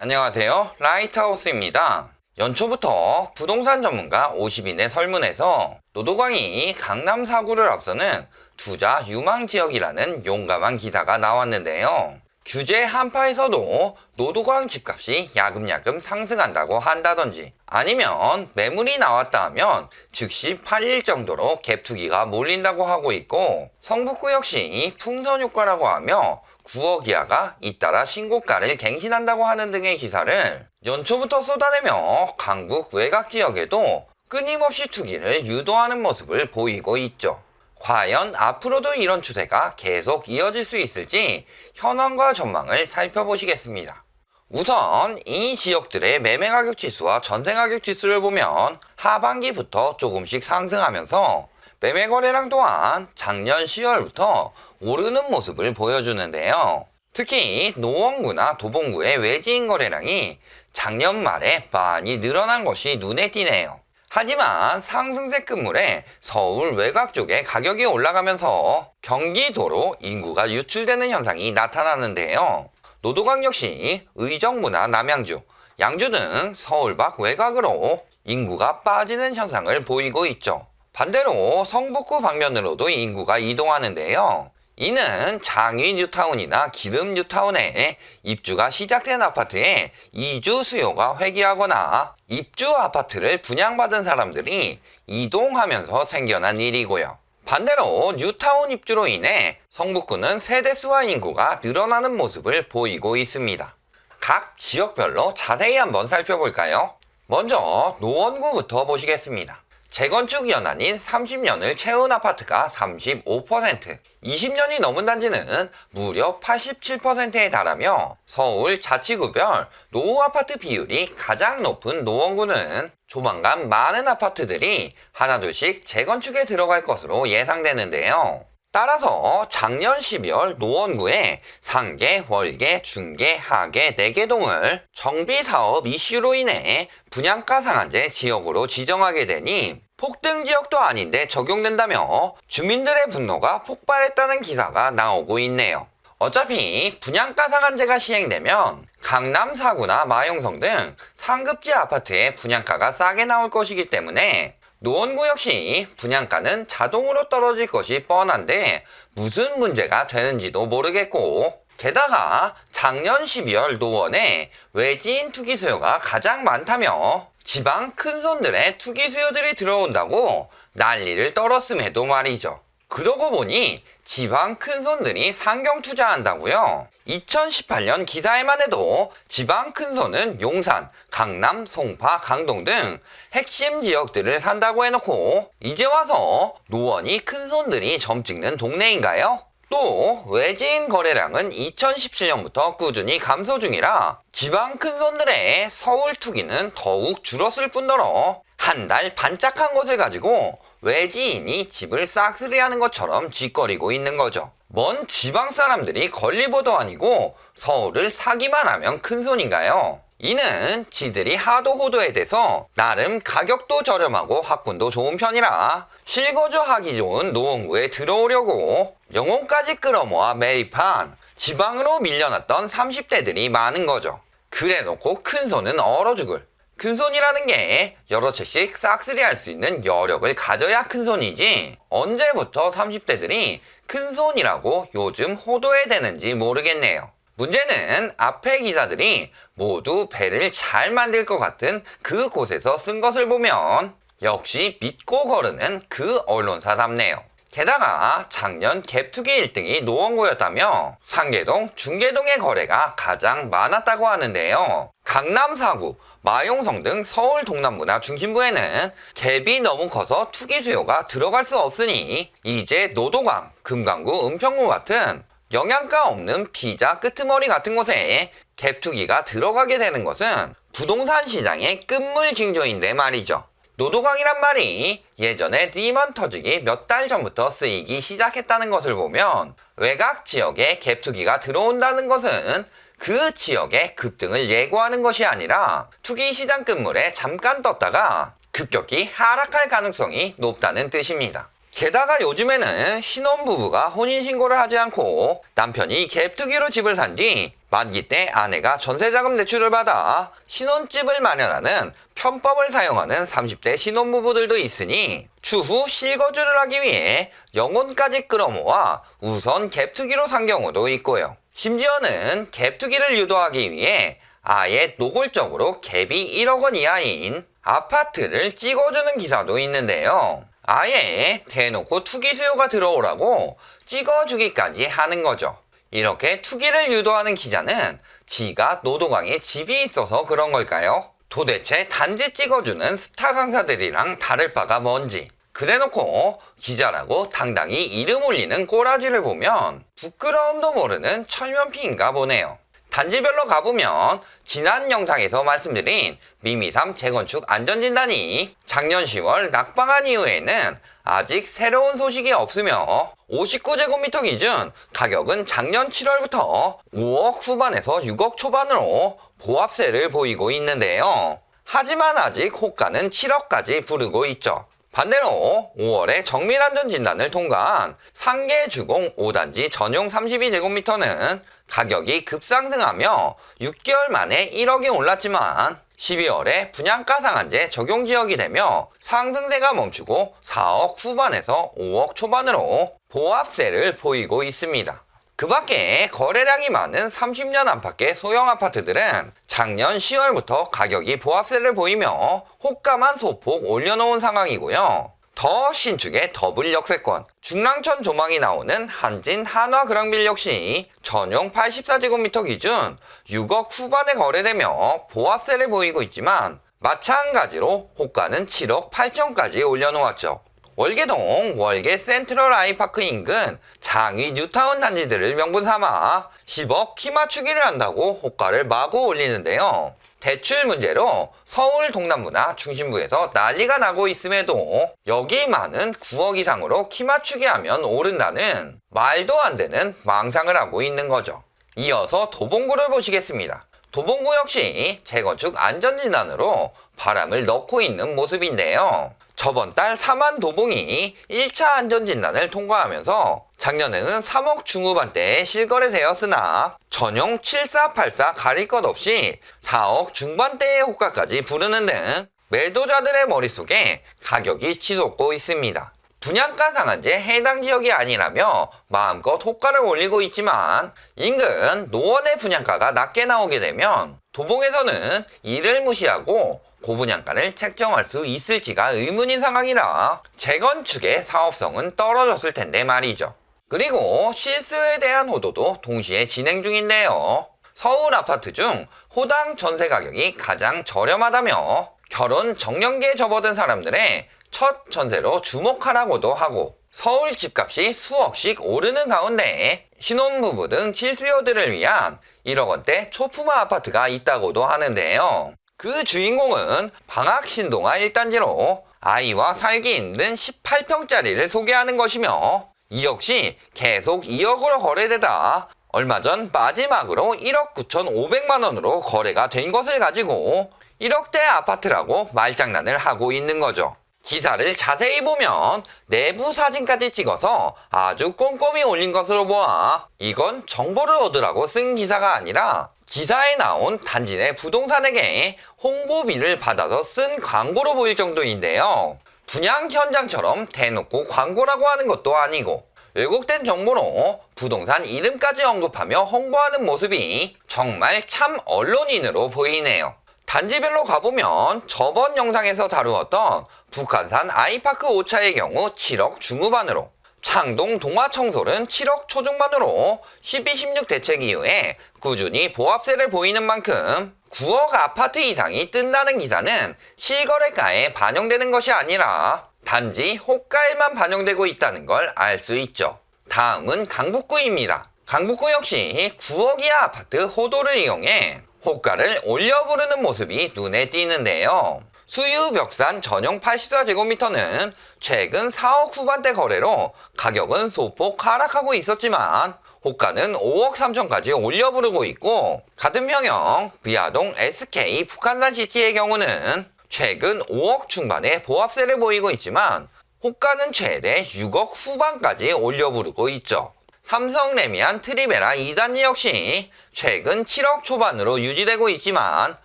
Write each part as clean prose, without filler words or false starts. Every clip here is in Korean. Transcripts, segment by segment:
안녕하세요. 라이트하우스입니다. 연초부터 부동산 전문가 50인의 설문에서 노도광이 강남 4구를 앞서는 투자 유망 지역이라는 용감한 기사가 나왔는데요. 규제 한파에서도 노도광 집값이 야금야금 상승한다고 한다든지 아니면 매물이 나왔다 하면 즉시 팔릴 정도로 갭투기가 몰린다고 하고 있고, 성북구 역시 풍선 효과라고 하며 9억 이하가 잇따라 신고가를 갱신한다고 하는 등의 기사를 연초부터 쏟아내며 강북 외곽 지역에도 끊임없이 투기를 유도하는 모습을 보이고 있죠. 과연 앞으로도 이런 추세가 계속 이어질 수 있을지 현황과 전망을 살펴보시겠습니다. 우선 이 지역들의 매매가격 지수와 전세가격 지수를 보면 하반기부터 조금씩 상승하면서 매매거래량 또한 작년 10월부터 오르는 모습을 보여주는데요. 특히 노원구나 도봉구의 외지인 거래량이 작년 말에 많이 늘어난 것이 눈에 띄네요. 하지만 상승세 끝물에 서울 외곽 쪽에 가격이 올라가면서 경기도로 인구가 유출되는 현상이 나타나는데요. 노도광 역시 의정부나 남양주, 양주 등 서울 밖 외곽으로 인구가 빠지는 현상을 보이고 있죠. 반대로 성북구 방면으로도 인구가 이동하는데요. 이는 장위 뉴타운이나 기름 뉴타운에 입주가 시작된 아파트에 이주 수요가 회귀하거나 입주 아파트를 분양받은 사람들이 이동하면서 생겨난 일이고요. 반대로 뉴타운 입주로 인해 성북구는 세대수와 인구가 늘어나는 모습을 보이고 있습니다. 각 지역별로 자세히 한번 살펴볼까요? 먼저 노원구부터 보시겠습니다. 재건축 연한인 30년을 채운 아파트가 35%, 20년이 넘은 단지는 무려 87%에 달하며 서울 자치구별 노후 아파트 비율이 가장 높은 노원구는 조만간 많은 아파트들이 하나둘씩 재건축에 들어갈 것으로 예상되는데요. 따라서 작년 12월 노원구에 상계, 월계, 중계, 하계 4개 동을 정비사업 이슈로 인해 분양가 상한제 지역으로 지정하게 되니 폭등 지역도 아닌데 적용된다며 주민들의 분노가 폭발했다는 기사가 나오고 있네요. 어차피 분양가 상한제가 시행되면 강남 4구나 마용성 등 상급지 아파트의 분양가가 싸게 나올 것이기 때문에 노원구 역시 분양가는 자동으로 떨어질 것이 뻔한데 무슨 문제가 되는지도 모르겠고, 게다가 작년 12월 노원에 외지인 투기 수요가 가장 많다며 지방 큰손들의 투기 수요들이 들어온다고 난리를 떨었음에도 말이죠. 그러고 보니 지방 큰손들이 상경 투자한다고요? 2018년 기사에만 해도 지방 큰손은 용산, 강남, 송파, 강동 등 핵심 지역들을 산다고 해놓고 이제 와서 노원이 큰손들이 점 찍는 동네인가요? 또 외지인 거래량은 2017년부터 꾸준히 감소 중이라 지방 큰손들의 서울 투기는 더욱 줄었을 뿐더러 한 달 반짝한 것을 가지고 외지인이 집을 싹쓸이하는 것처럼 짓거리고 있는 거죠. 먼 지방 사람들이 권리보도 아니고 서울을 사기만 하면 큰손인가요? 이는 지들이 하도 호도에 대해서 나름 가격도 저렴하고 학군도 좋은 편이라 실거주하기 좋은 노원구에 들어오려고 영혼까지 끌어모아 매입한 지방으로 밀려났던 30대들이 많은 거죠. 그래놓고 큰손은 얼어 죽을. 큰손이라는 게 여러 채씩 싹쓸이 할 수 있는 여력을 가져야 큰손이지 언제부터 30대들이 큰손이라고 요즘 호도에 대는지 모르겠네요. 문제는 앞에 기사들이 모두 배를 잘 만들 것 같은 그 곳에서 쓴 것을 보면 역시 믿고 거르는 그 언론사답네요. 게다가 작년 갭투기 1등이 노원구였다며 상계동, 중계동의 거래가 가장 많았다고 하는데요. 강남 4구, 마용성 등 서울 동남부나 중심부에는 갭이 너무 커서 투기 수요가 들어갈 수 없으니 이제 노도광, 금강구, 은평구 같은 영양가 없는 피자 끄트머리 같은 곳에 갭투기가 들어가게 되는 것은 부동산 시장의 끝물 징조인데 말이죠. 노도광이란 말이 예전에 리먼 터지기 몇 달 전부터 쓰이기 시작했다는 것을 보면 외곽 지역에 갭투기가 들어온다는 것은 그 지역의 급등을 예고하는 것이 아니라 투기 시장 끝물에 잠깐 떴다가 급격히 하락할 가능성이 높다는 뜻입니다. 게다가 요즘에는 신혼부부가 혼인신고를 하지 않고 남편이 갭투기로 집을 산 뒤 만기 때 아내가 전세자금 대출을 받아 신혼집을 마련하는 편법을 사용하는 30대 신혼부부들도 있으니 추후 실거주를 하기 위해 영혼까지 끌어모아 우선 갭투기로 산 경우도 있고요. 심지어는 갭투기를 유도하기 위해 아예 노골적으로 갭이 1억 원 이하인 아파트를 찍어주는 기사도 있는데요. 아예 대놓고 투기 수요가 들어오라고 찍어주기까지 하는 거죠. 이렇게 투기를 유도하는 기자는 지가 노도강에 집이 있어서 그런 걸까요? 도대체 단지 찍어주는 스타 강사들이랑 다를 바가 뭔지. 그래놓고 기자라고 당당히 이름 올리는 꼬라지를 보면 부끄러움도 모르는 철면피인가 보네요. 단지별로 가보면 지난 영상에서 말씀드린 미미삼 재건축 안전진단이 작년 10월 낙방한 이후에는 아직 새로운 소식이 없으며 59제곱미터 기준 가격은 작년 7월부터 5억 후반에서 6억 초반으로 보합세를 보이고 있는데요. 하지만 아직 호가는 7억까지 부르고 있죠. 반대로 5월에 정밀안전진단을 통과한 상계주공 5단지 전용 32제곱미터는 가격이 급상승하며 6개월 만에 1억이 올랐지만 12월에 분양가 상한제 적용 지역이 되며 상승세가 멈추고 4억 후반에서 5억 초반으로 보합세를 보이고 있습니다. 그 밖에 거래량이 많은 30년 안팎의 소형 아파트들은 작년 10월부터 가격이 보합세를 보이며 호가만 소폭 올려놓은 상황이고요. 더 신축의 더블 역세권, 중랑천 조망이 나오는 한진 한화그랑빌 역시 전용 84제곱미터 기준 6억 후반에 거래되며 보합세를 보이고 있지만 마찬가지로 호가는 7억 8천까지 올려놓았죠. 월계동 월계 센트럴 아이파크 인근 장위 뉴타운 단지들을 명분 삼아 10억 키 맞추기를 한다고 호가를 마구 올리는데요. 대출 문제로 서울 동남부나 중심부에서 난리가 나고 있음에도 여기 많은 9억 이상으로 키 맞추기 하면 오른다는 말도 안 되는 망상을 하고 있는 거죠. 이어서 도봉구를 보시겠습니다. 도봉구 역시 재건축 안전진단으로 바람을 넣고 있는 모습인데요. 저번 달 삼안도봉이 1차 안전진단을 통과하면서 작년에는 3억 중후반대에 실거래되었으나 전용 7484 가릴 것 없이 4억 중반대의 호가까지 부르는 등 매도자들의 머릿속에 가격이 치솟고 있습니다. 분양가 상한제 해당 지역이 아니라며 마음껏 호가를 올리고 있지만 인근 노원의 분양가가 낮게 나오게 되면 도봉에서는 이를 무시하고 고분양가를 책정할 수 있을지가 의문인 상황이라 재건축의 사업성은 떨어졌을 텐데 말이죠. 그리고 실수에 대한 호도도 동시에 진행 중인데요. 서울 아파트 중 호당 전세 가격이 가장 저렴하다며 결혼 정년기에 접어든 사람들의 첫 전세로 주목하라고도 하고 서울 집값이 수억씩 오르는 가운데 신혼부부 등 실수요들을 위한 1억 원대 초품화 아파트가 있다고도 하는데요. 그 주인공은 방학신동아 1단지로 아이와 살기 힘든 18평짜리를 소개하는 것이며 이 역시 계속 2억으로 거래되다 얼마 전 마지막으로 1억 9,500만원으로 거래가 된 것을 가지고 1억대 아파트라고 말장난을 하고 있는 거죠. 기사를 자세히 보면 내부 사진까지 찍어서 아주 꼼꼼히 올린 것으로 보아 이건 정보를 얻으라고 쓴 기사가 아니라 기사에 나온 단지 내 부동산에게 홍보비를 받아서 쓴 광고로 보일 정도인데요. 분양 현장처럼 대놓고 광고라고 하는 것도 아니고 왜곡된 정보로 부동산 이름까지 언급하며 홍보하는 모습이 정말 참 언론인으로 보이네요. 단지별로 가보면 저번 영상에서 다루었던 북한산 아이파크 5차의 경우 7억 중후반으로 창동 동화청솔은 7억 초중반으로 12-16 대책 이후에 꾸준히 보합세를 보이는 만큼 9억 아파트 이상이 뜬다는 기사는 실거래가에 반영되는 것이 아니라 단지 호가에만 반영되고 있다는 걸 알 수 있죠. 다음은 강북구입니다. 강북구 역시 9억 이하 아파트 호도를 이용해 호가를 올려 부르는 모습이 눈에 띄는데요. 수유벽산 전용 84제곱미터는 최근 4억 후반대 거래로 가격은 소폭 하락하고 있었지만 호가는 5억 3천까지 올려 부르고 있고 같은 평형 비아동 SK 북한산시티의 경우는 최근 5억 중반의 보합세를 보이고 있지만 호가는 최대 6억 후반까지 올려 부르고 있죠. 삼성 레미안 트리베라 2단지 역시 최근 7억 초반으로 유지되고 있지만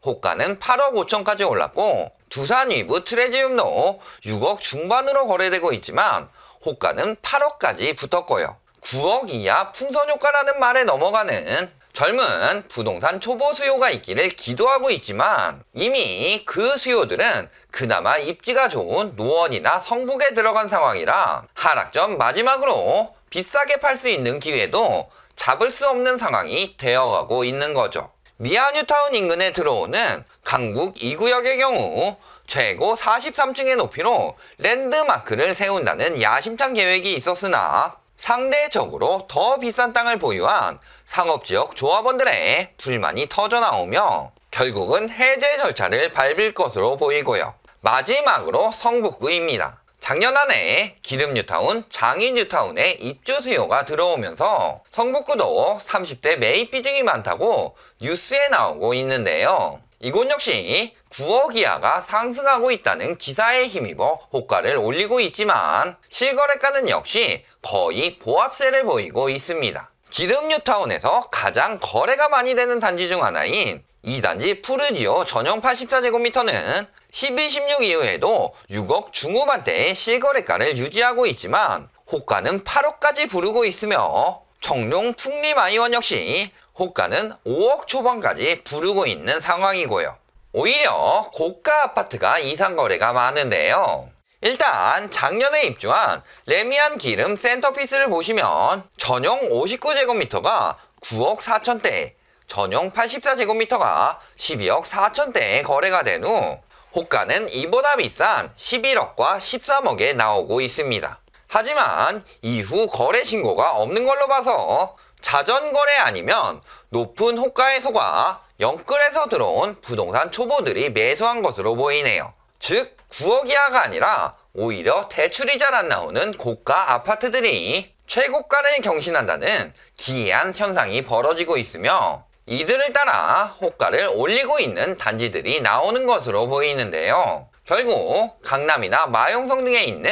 호가는 8억 5천까지 올랐고 두산 위브 트레지움도 6억 중반으로 거래되고 있지만 호가는 8억까지 붙었고요. 9억 이하 풍선 효과라는 말에 넘어가는 젊은 부동산 초보 수요가 있기를 기도하고 있지만 이미 그 수요들은 그나마 입지가 좋은 노원이나 성북에 들어간 상황이라 하락전 마지막으로 비싸게 팔 수 있는 기회도 잡을 수 없는 상황이 되어가고 있는 거죠. 미아뉴타운 인근에 들어오는 강북 2구역의 경우 최고 43층의 높이로 랜드마크를 세운다는 야심찬 계획이 있었으나 상대적으로 더 비싼 땅을 보유한 상업지역 조합원들의 불만이 터져나오며 결국은 해제 절차를 밟을 것으로 보이고요. 마지막으로 성북구입니다. 작년 한 해 기름뉴타운, 장인뉴타운에 입주 수요가 들어오면서 성북구도 30대 매입 비중이 많다고 뉴스에 나오고 있는데요. 이곳 역시 9억 이하가 상승하고 있다는 기사에 힘입어 호가를 올리고 있지만 실거래가는 역시 거의 보합세를 보이고 있습니다. 기름뉴타운에서 가장 거래가 많이 되는 단지 중 하나인 2단지 푸르지오 전용 84제곱미터는 12, 16 이후에도 6억 중후반대의 실거래가를 유지하고 있지만 호가는 8억까지 부르고 있으며 청룡 풍림아이원 역시 호가는 5억 초반까지 부르고 있는 상황이고요. 오히려 고가 아파트가 이상 거래가 많은데요. 일단 작년에 입주한 레미안 기름 센터피스를 보시면 전용 59제곱미터가 9억 4천대, 전용 84제곱미터가 12억 4천대에 거래가 된 후 호가는 이보다 비싼 11억과 13억에 나오고 있습니다. 하지만 이후 거래 신고가 없는 걸로 봐서 자전거래 아니면 높은 호가에 속아 영끌에서 들어온 부동산 초보들이 매수한 것으로 보이네요. 즉 9억 이하가 아니라 오히려 대출이 잘 안 나오는 고가 아파트들이 최고가를 경신한다는 기이한 현상이 벌어지고 있으며 이들을 따라 호가를 올리고 있는 단지들이 나오는 것으로 보이는데요. 결국 강남이나 마용성 등에 있는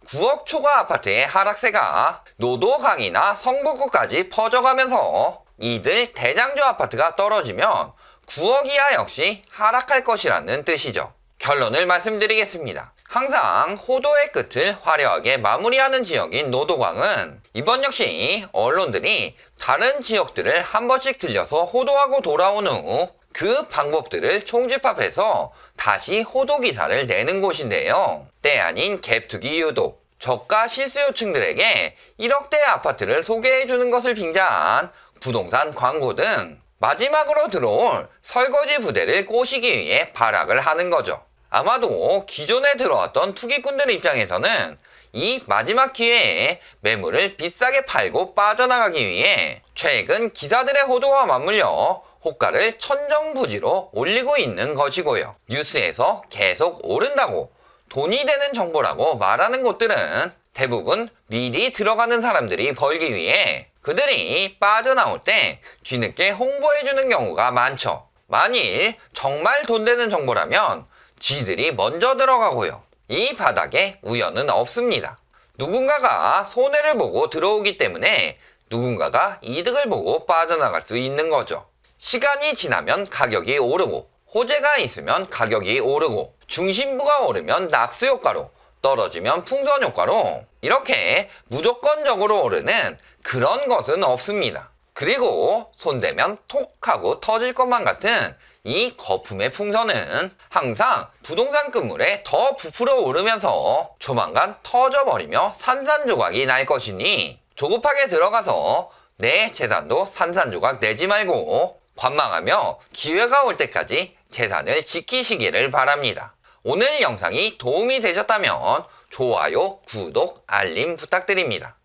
9억 초과 아파트의 하락세가 노도강이나 성북구까지 퍼져가면서 이들 대장주 아파트가 떨어지면 9억 이하 역시 하락할 것이라는 뜻이죠. 결론을 말씀드리겠습니다. 항상 호도의 끝을 화려하게 마무리하는 지역인 노도광은 이번 역시 언론들이 다른 지역들을 한 번씩 들려서 호도하고 돌아온 후 그 방법들을 총집합해서 다시 호도 기사를 내는 곳인데요. 때 아닌 갭투기 유도, 저가 실수요층들에게 1억대 아파트를 소개해주는 것을 빙자한 부동산 광고 등 마지막으로 들어올 설거지 부대를 꼬시기 위해 발악을 하는 거죠. 아마도 기존에 들어왔던 투기꾼들 입장에서는 이 마지막 기회에 매물을 비싸게 팔고 빠져나가기 위해 최근 기사들의 호도와 맞물려 호가를 천정부지로 올리고 있는 것이고요. 뉴스에서 계속 오른다고 돈이 되는 정보라고 말하는 곳들은 대부분 미리 들어가는 사람들이 벌기 위해 그들이 빠져나올 때 뒤늦게 홍보해주는 경우가 많죠. 만일 정말 돈 되는 정보라면 지들이 먼저 들어가고요. 이 바닥에 우연은 없습니다. 누군가가 손해를 보고 들어오기 때문에 누군가가 이득을 보고 빠져나갈 수 있는 거죠. 시간이 지나면 가격이 오르고 호재가 있으면 가격이 오르고 중심부가 오르면 낙수 효과로 떨어지면 풍선 효과로 이렇게 무조건적으로 오르는 그런 것은 없습니다. 그리고 손대면 톡 하고 터질 것만 같은 이 거품의 풍선은 항상 부동산 건물에 더 부풀어 오르면서 조만간 터져버리며 산산조각이 날 것이니 조급하게 들어가서 내 재산도 산산조각 내지 말고 관망하며 기회가 올 때까지 재산을 지키시기를 바랍니다. 오늘 영상이 도움이 되셨다면 좋아요, 구독, 알림 부탁드립니다.